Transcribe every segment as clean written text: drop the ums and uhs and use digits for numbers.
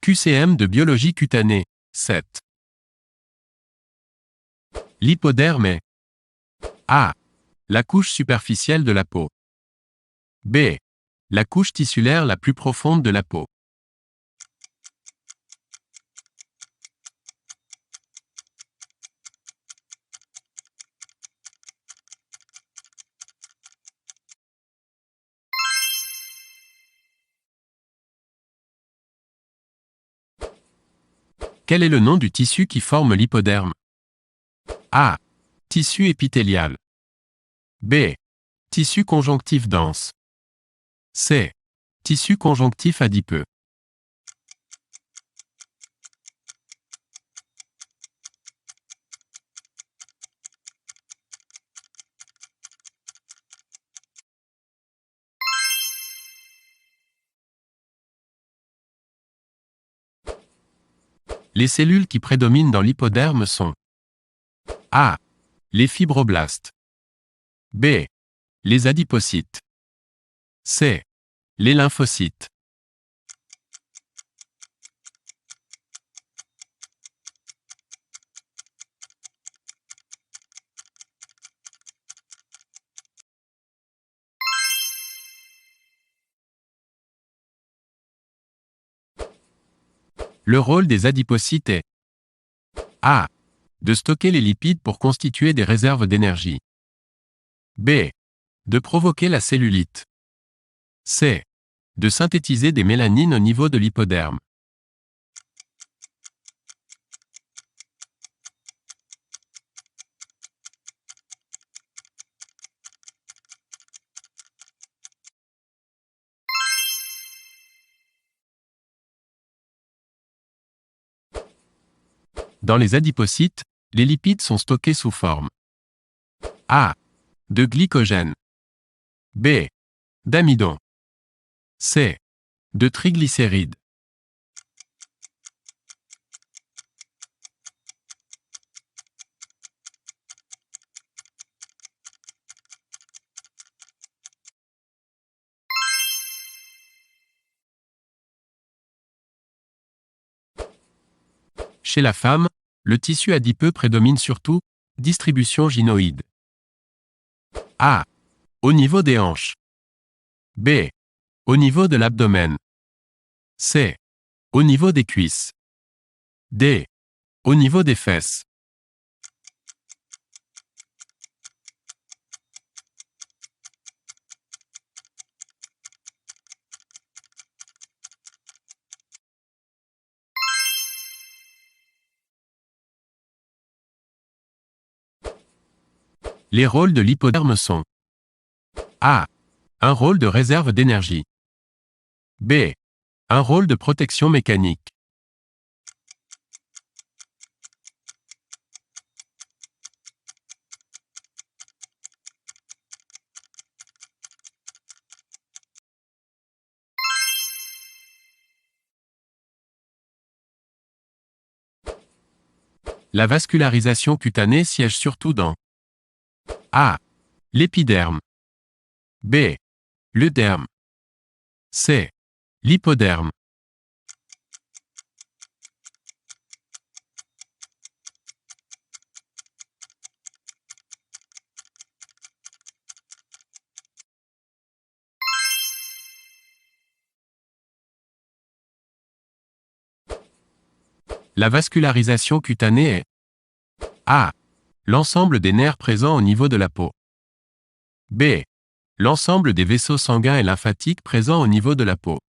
QCM de biologie cutanée, 7. L'hypoderme est A. La couche superficielle de la peau. B. La couche tissulaire la plus profonde de la peau. Quel est le nom du tissu qui forme l'hypoderme? A. Tissu épithélial. B. Tissu conjonctif dense. C. Tissu conjonctif adipeux. Les cellules qui prédominent dans l'hypoderme sont A. Les fibroblastes. B. Les adipocytes. C. Les lymphocytes. Le rôle des adipocytes est A. De stocker les lipides pour constituer des réserves d'énergie. B. De provoquer la cellulite. C. De synthétiser des mélanines au niveau de l'hypoderme. Dans les adipocytes, les lipides sont stockés sous forme A. De glycogène. B. D'amidon. C. De triglycérides. Chez la femme, le tissu adipeux prédomine surtout, distribution gynoïde. A. Au niveau des hanches. B. Au niveau de l'abdomen. C. Au niveau des cuisses. D. Au niveau des fesses. Les rôles de l'hypoderme sont A. Un rôle de réserve d'énergie. B. Un rôle de protection mécanique. La vascularisation cutanée siège surtout dans A. L'épiderme. B. Le derme. C. L'hypoderme. La vascularisation cutanée est A. L'ensemble des nerfs présents au niveau de la peau. B. L'ensemble des vaisseaux sanguins et lymphatiques présents au niveau de la peau.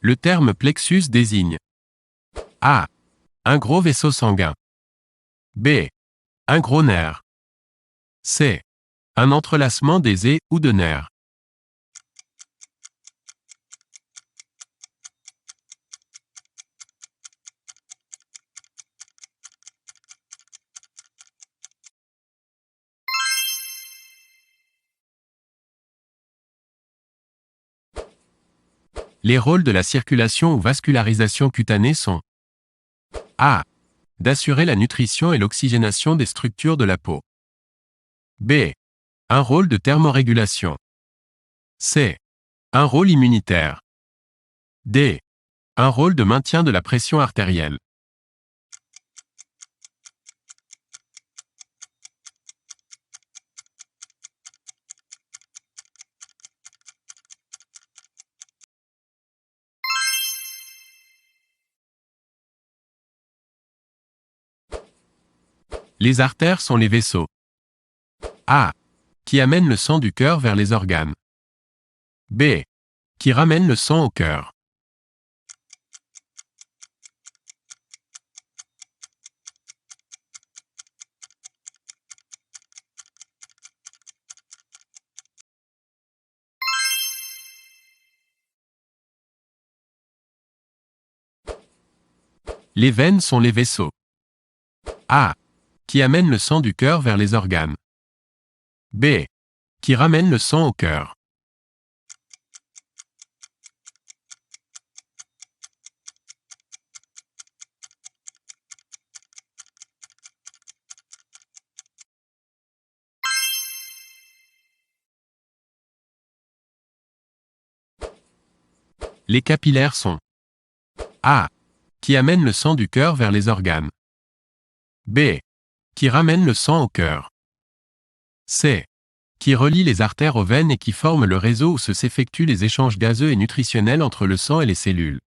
Le terme plexus désigne A. Un gros vaisseau sanguin. B. Un gros nerf. C. Un entrelacement des ais ou de nerfs. Les rôles de la circulation ou vascularisation cutanée sont A. D'assurer la nutrition et l'oxygénation des structures de la peau. B. Un rôle de thermorégulation. C. Un rôle immunitaire. D. Un rôle de maintien de la pression artérielle. Les artères sont les vaisseaux. A. Qui amènent le sang du cœur vers les organes. B. Qui ramènent le sang au cœur. Les veines sont les vaisseaux. A. Qui amènent le sang du cœur vers les organes. B. Qui ramènent le sang au cœur. Les capillaires sont A. Qui amènent le sang du cœur vers les organes. B. Qui ramènent le sang au cœur. C. Qui relient les artères aux veines et qui forment le réseau où s'effectuent les échanges gazeux et nutritionnels entre le sang et les cellules.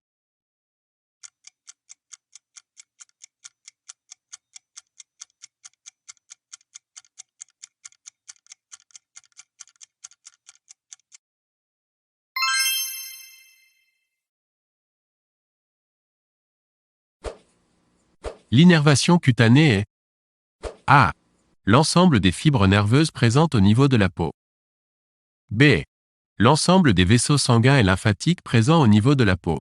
L'innervation cutanée est A. L'ensemble des fibres nerveuses présentes au niveau de la peau. B. L'ensemble des vaisseaux sanguins et lymphatiques présents au niveau de la peau.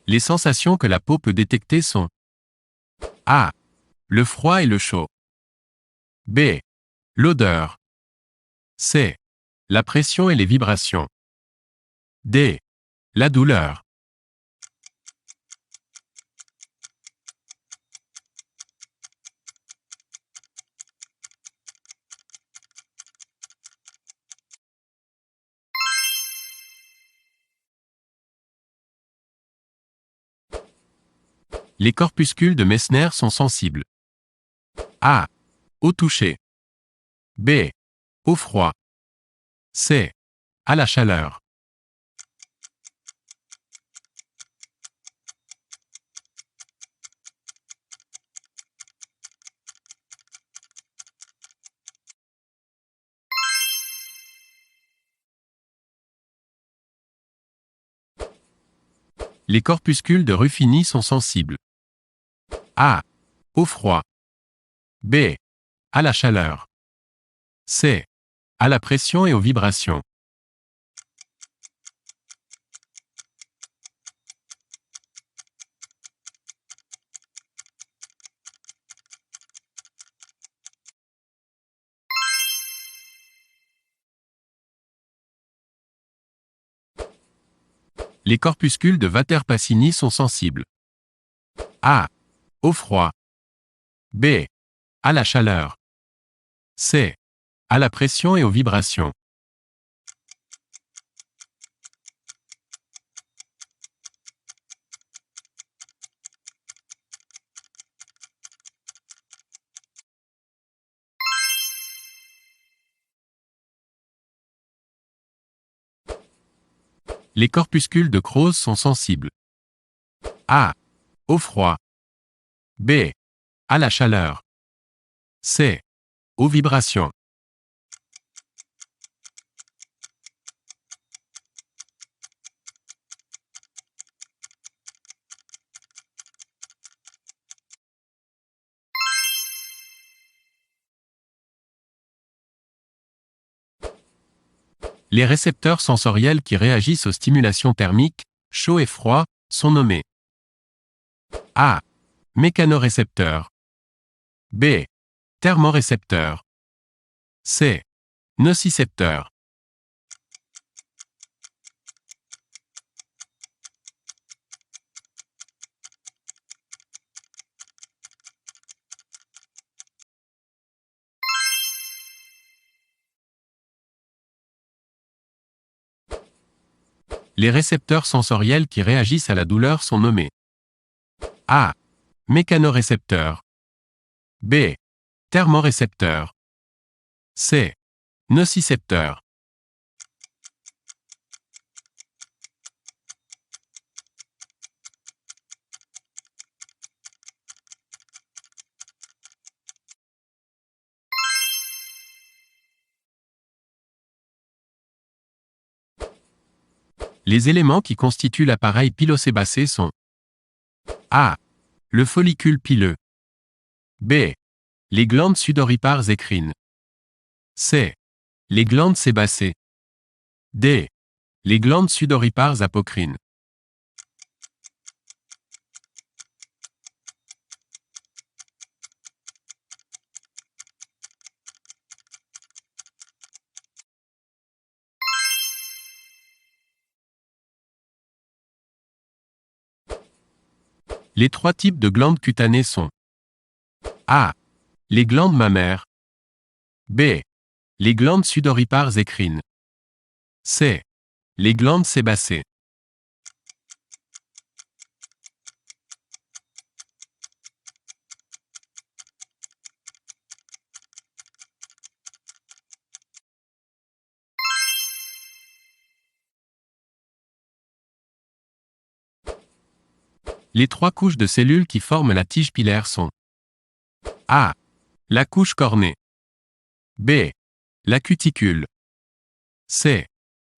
Les sensations que la peau peut détecter sont A. Le froid et le chaud. B. L'odeur. C. La pression et les vibrations. D. La douleur. Les corpuscules de Messner sont sensibles. A. Au toucher. B. Au froid. C. À la chaleur. Les corpuscules de Ruffini sont sensibles. A. Au froid. B. À la chaleur. C. À la pression et aux vibrations. Les corpuscules de Vater-Pacini sont sensibles. A. Au froid. B. À la chaleur. C. À la pression et aux vibrations. Les corpuscules de Krause sont sensibles. A. Au froid. B. À la chaleur. C. Aux vibrations. Les récepteurs sensoriels qui réagissent aux stimulations thermiques, chaud et froid, sont nommés. A. Mécanorécepteurs. B. Thermorécepteurs. C. Nocicepteurs. Les récepteurs sensoriels qui réagissent à la douleur sont nommés. A. Mécanorécepteurs. B. Thermorécepteurs. C. Nocicepteurs. Les éléments qui constituent l'appareil pilosébacé sont A. Le follicule pileux. B. Les glandes sudoripares écrines. C. Les glandes sébacées. D. Les glandes sudoripares apocrines. Les trois types de glandes cutanées sont A. Les glandes mammaires. B. Les glandes sudoripares écrines. C. Les glandes sébacées. Les trois couches de cellules qui forment la tige pilaire sont A. La couche cornée. B. La cuticule. C.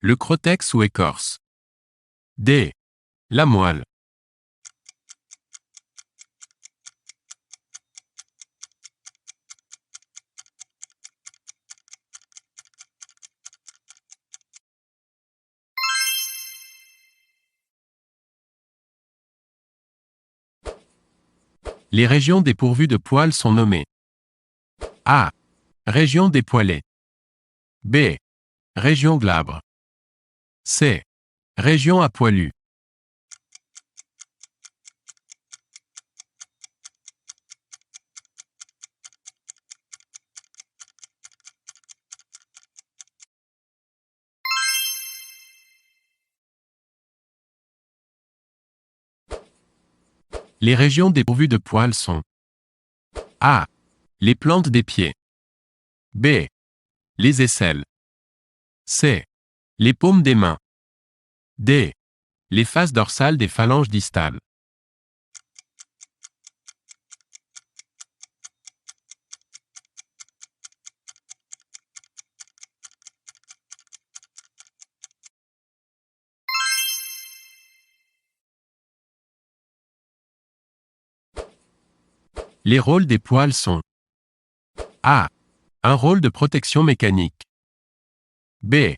Le cortex ou écorce. D. La moelle. Les régions dépourvues de poils sont nommées A. Région dépoilée. B. Région glabre. C. Région à poilus. Les régions dépourvues de poils sont A. Les plantes des pieds. B. Les aisselles. C. Les paumes des mains. D. Les faces dorsales des phalanges distales. Les rôles des poils sont A. Un rôle de protection mécanique. B.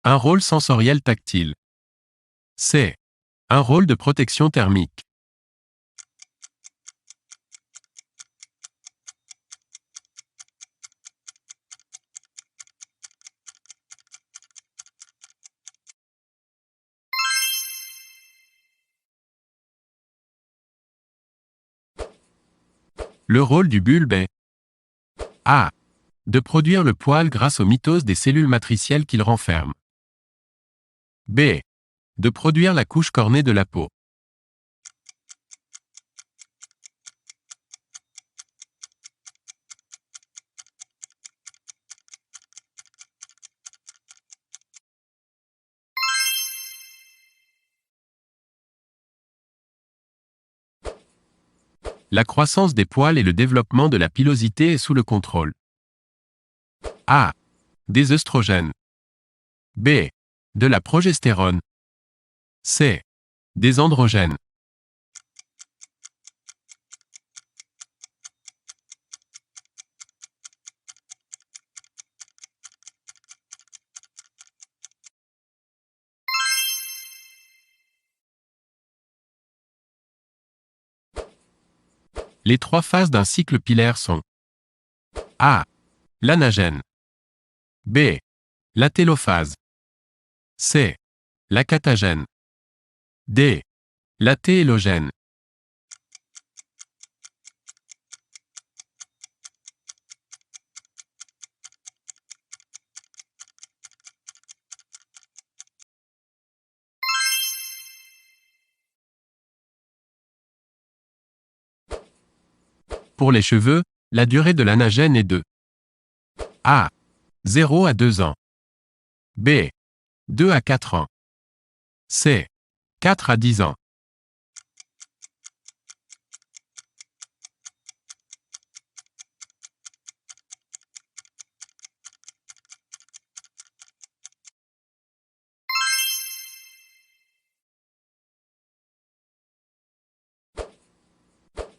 Un rôle sensoriel tactile. C. Un rôle de protection thermique. Le rôle du bulbe est A. De produire le poil grâce aux mitoses des cellules matricielles qu'il renferme. B. De produire la couche cornée de la peau. La croissance des poils et le développement de la pilosité est sous le contrôle A. Des œstrogènes. B. De la progestérone. C. Des androgènes. Les trois phases d'un cycle pilaire sont A. L'anagène. B. La télophase. C. La catagène. D. La téélogène. Pour les cheveux, la durée de l'anagène est de A. 0 à 2 ans. B. 2 à 4 ans. C. 4 à 10 ans.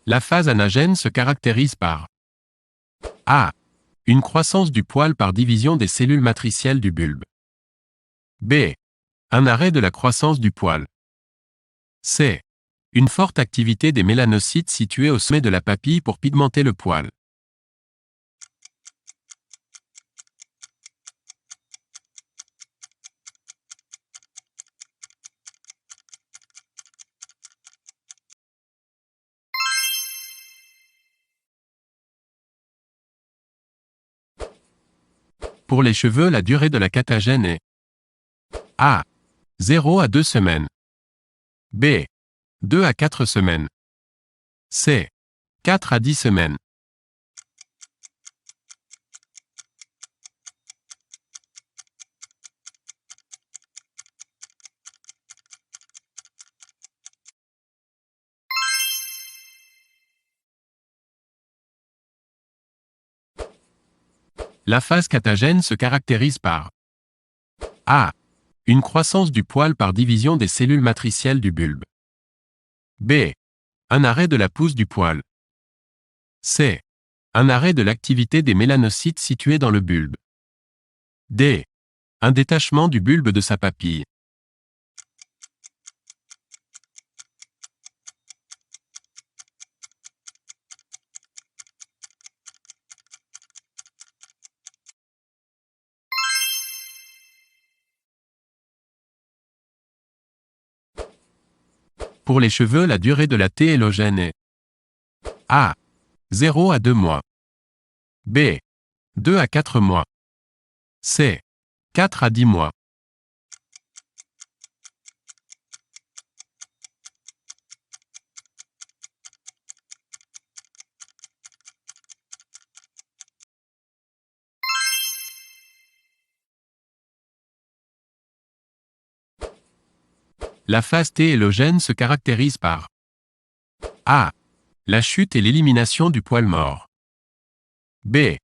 La phase anagène se caractérise par A. Une croissance du poil par division des cellules matricielles du bulbe. B. Un arrêt de la croissance du poil. C. Une forte activité des mélanocytes situés au sommet de la papille pour pigmenter le poil. Pour les cheveux, la durée de la catagène est A. 0 à 2 semaines. B. 2 à 4 semaines. C. 4 à 10 semaines. La phase catagène se caractérise par A. Une croissance du poil par division des cellules matricielles du bulbe. B. Un arrêt de la pousse du poil. C. Un arrêt de l'activité des mélanocytes situés dans le bulbe. D. Un détachement du bulbe de sa papille. Pour les cheveux, la durée de la téélogène est A. 0 à 2 mois. B. 2 à 4 mois. C. 4 à 10 mois. La phase téélogène se caractérise par A. La chute et l'élimination du poil mort. B.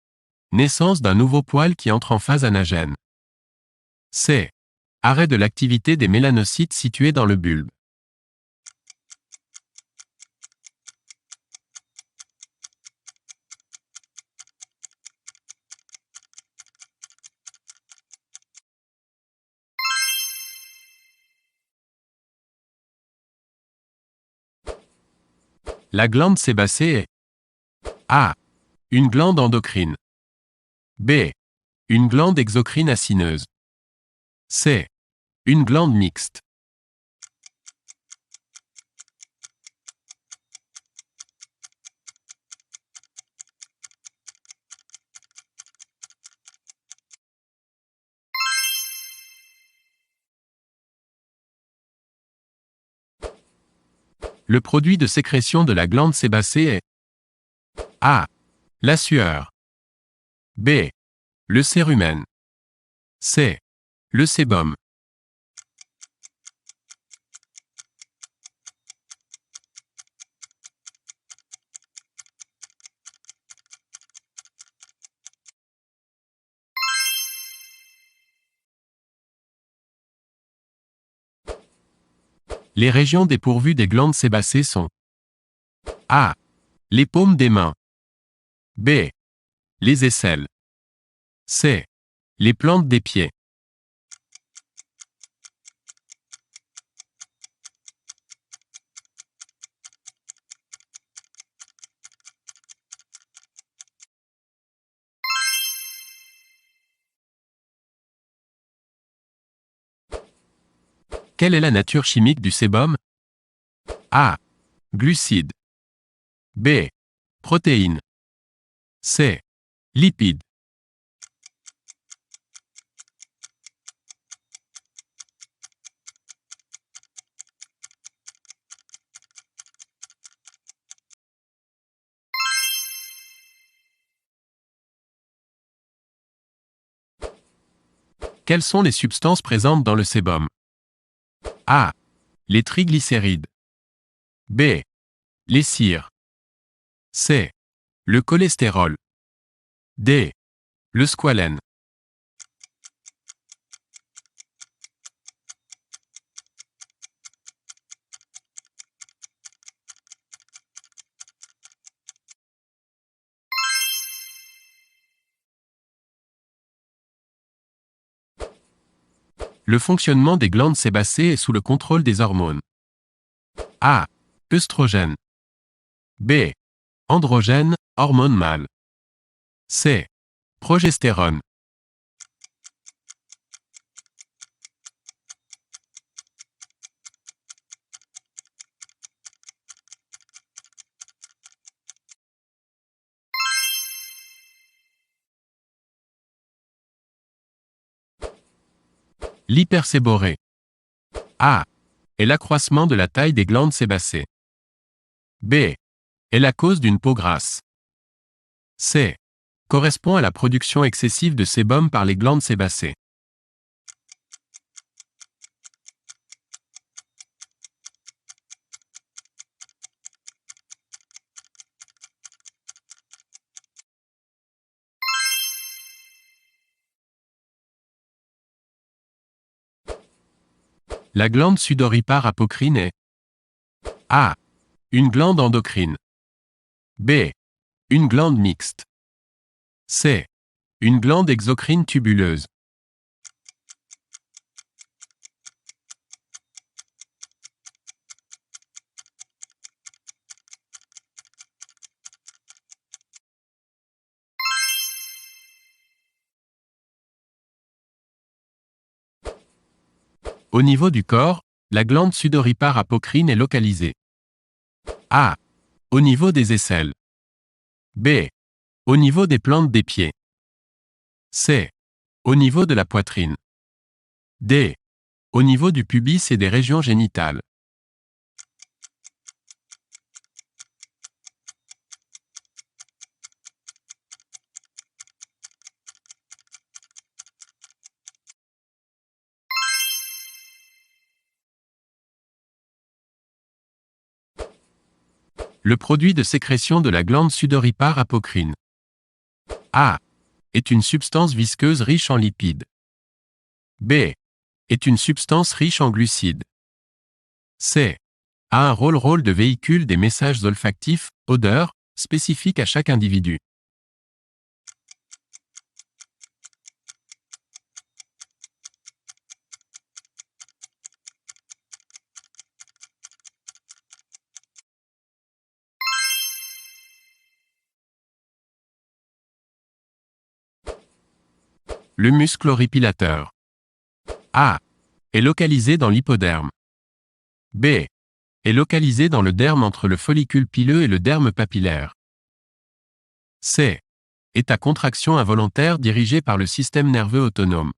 Naissance d'un nouveau poil qui entre en phase anagène. C. Arrêt de l'activité des mélanocytes situés dans le bulbe. La glande sébacée est A. Une glande endocrine. B. Une glande exocrine acineuse. C. Une glande mixte. Le produit de sécrétion de la glande sébacée est A. La sueur. B. Le cérumen. C. Le sébum. Les régions dépourvues des glandes sébacées sont A. Les paumes des mains. B. Les aisselles. C. Les plantes des pieds. Quelle est la nature chimique du sébum? A. Glucides. B. Protéines. C. Lipides. Quelles sont les substances présentes dans le sébum? A. Les triglycérides. B. Les cires. C. Le cholestérol. D. Le squalène. Le fonctionnement des glandes sébacées est sous le contrôle des hormones. A. œstrogène. B. Androgène, hormone mâle. C. Progestérone. L'hyperséborrhée. A. Est l'accroissement de la taille des glandes sébacées. B. Est la cause d'une peau grasse. C. Correspond à la production excessive de sébum par les glandes sébacées. La glande sudoripare apocrine est A. Une glande endocrine. B. Une glande mixte. C. Une glande exocrine tubuleuse. Au niveau du corps, la glande sudoripare apocrine est localisée. A. Au niveau des aisselles. B. Au niveau des plantes des pieds. C. Au niveau de la poitrine. D. Au niveau du pubis et des régions génitales. Le produit de sécrétion de la glande sudoripare apocrine. A. Est une substance visqueuse riche en lipides. B. Est une substance riche en glucides. C. A un rôle de véhicule des messages olfactifs, odeurs, spécifiques à chaque individu. Le muscle horripilateur. A. Est localisé dans l'hypoderme. B. Est localisé dans le derme entre le follicule pileux et le derme papillaire. C. Est à contraction involontaire dirigée par le système nerveux autonome.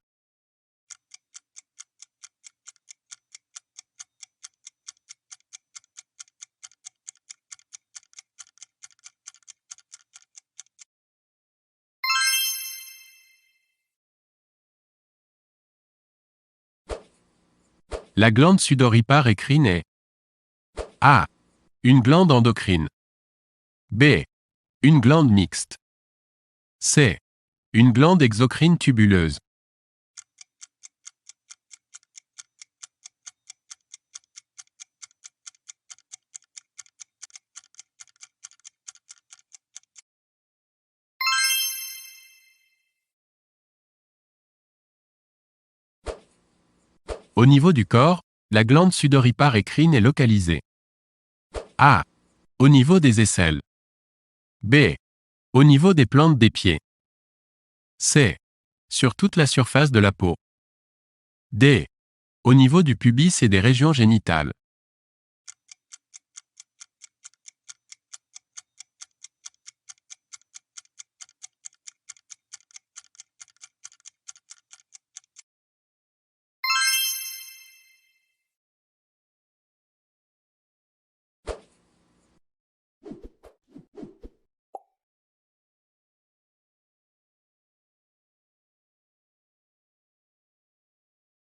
La glande sudoripare écrine est A. Une glande endocrine. B. Une glande mixte. C. Une glande exocrine tubuleuse. Au niveau du corps, la glande sudoripare écrine est localisée. A. Au niveau des aisselles. B. Au niveau des plantes des pieds. C. Sur toute la surface de la peau. D. Au niveau du pubis et des régions génitales.